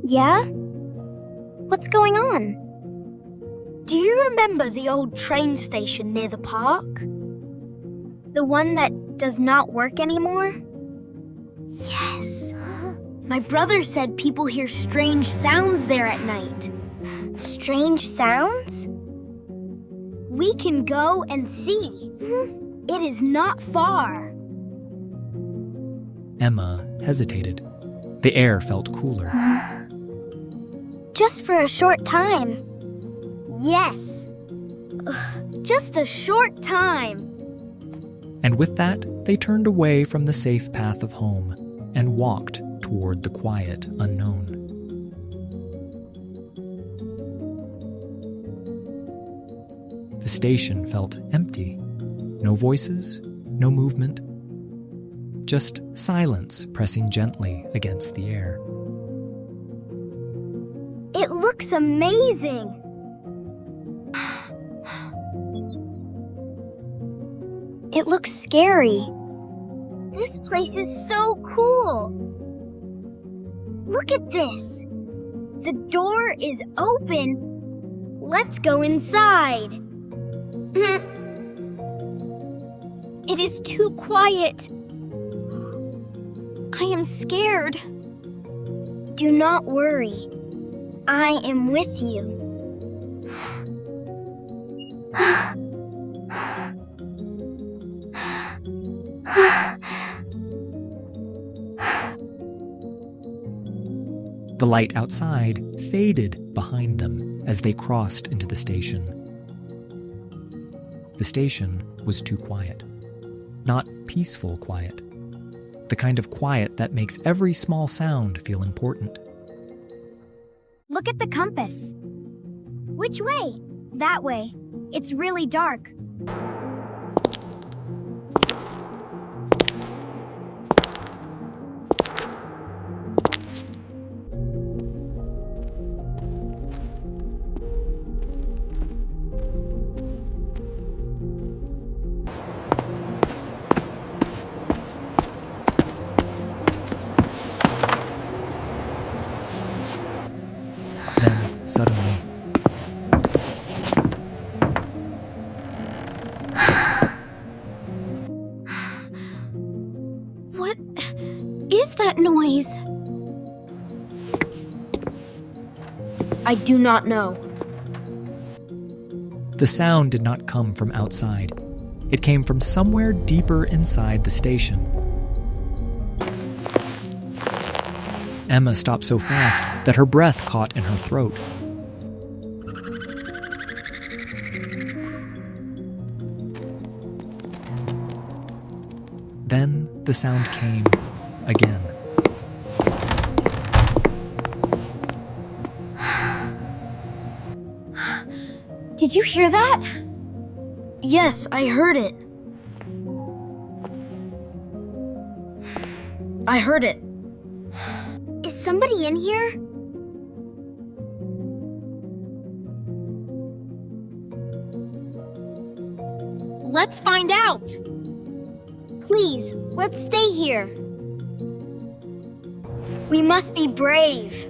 Yeah? What's going on? Do you remember the old train station near the park? The one that does not work anymore? Yes. My brother said people hear strange sounds there at night. Strange sounds? We can go and see. It is not far. Emma hesitated. The air felt cooler. Just for a short time. Yes. Just a short time. And with that, they turned away from the safe path of home and walked toward the quiet unknown. The station felt empty. No voices, no movement. Just silence pressing gently against the air. It looks amazing. It looks scary. This place is so cool. Look at this. The door is open. Let's go inside. It is too quiet. I am scared. Do not worry. I am with you. The light outside faded behind them as they crossed into the station. The station was too quiet. Not peaceful quiet. The kind of quiet that makes every small sound feel important. Look at the compass. Which way? That way. It's really dark. Suddenly, What is that noise? I do not know. the sound did not come from outside. It came from somewhere deeper inside the station. Emma stopped so fast that her breath caught in her throat. Then the sound came again. Did you hear that? Yes, I heard it. I heard it. Is somebody in here? Let's find out. Please, let's stay here. We must be brave.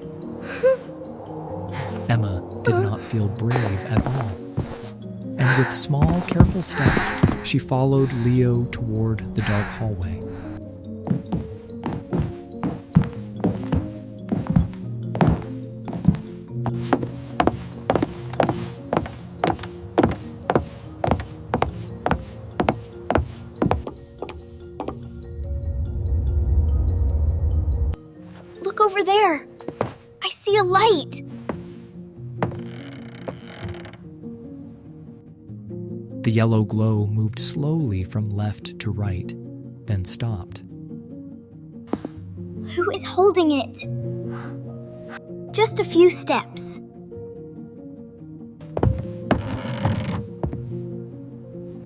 Emma did not feel brave at all. And with small, careful steps, she followed Leo toward the dark hallway. Look over there. I see a light. The yellow glow moved slowly from left to right, then stopped. Who is holding it? Just a few steps.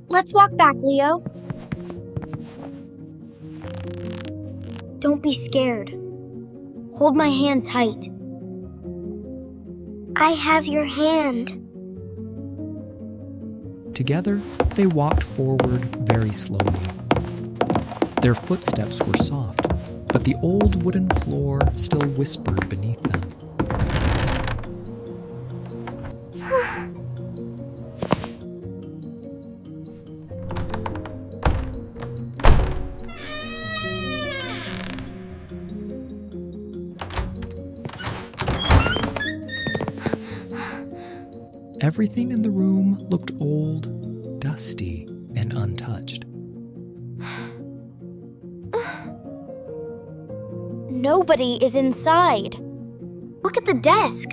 Let's walk back, Leo. Don't be scared. Hold my hand tight. I have your hand. Together, they walked forward very slowly. Their footsteps were soft, but the old wooden floor still whispered beneath them. Everything in the room looked old, dusty, and untouched. Nobody is inside. Look at the desk.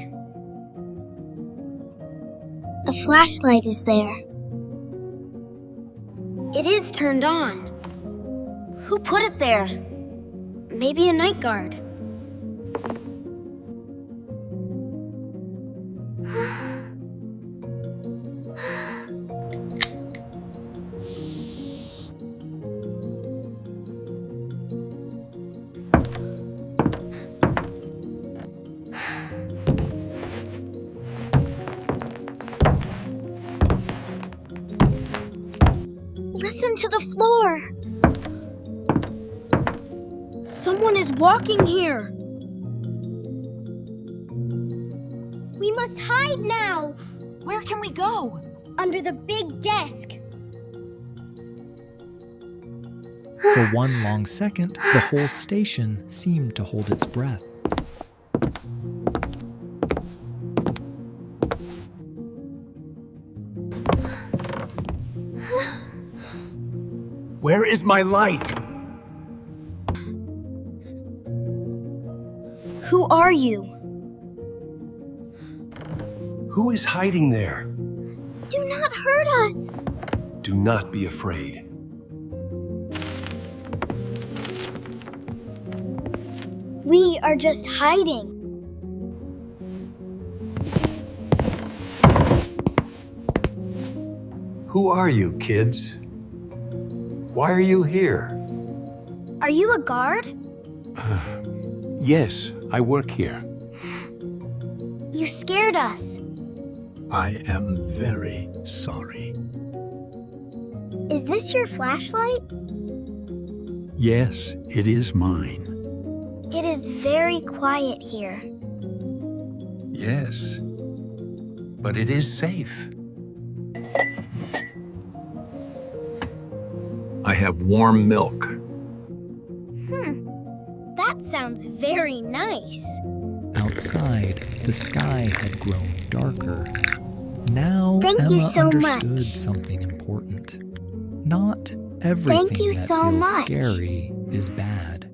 A flashlight is there. It is turned on. Who put it there? Maybe a night guard. Listen to the floor. Someone is walking here. We must hide now! Where can we go? Under the big desk. For one long second, the whole station seemed to hold its breath. Where is my light? Who are you? Who is hiding there? Do not hurt us! Do not be afraid. We are just hiding. Who are you, kids? Why are you here? Are you a guard? Yes, I work here. You scared us. I am very sorry. Is this your flashlight? Yes, it is mine. It is very quiet here. Yes, but it is safe. I have warm milk. That sounds very nice. Outside, the sky had grown darker. Now Thank Emma you so understood much. something important. Not everything you that so feels much. scary is bad.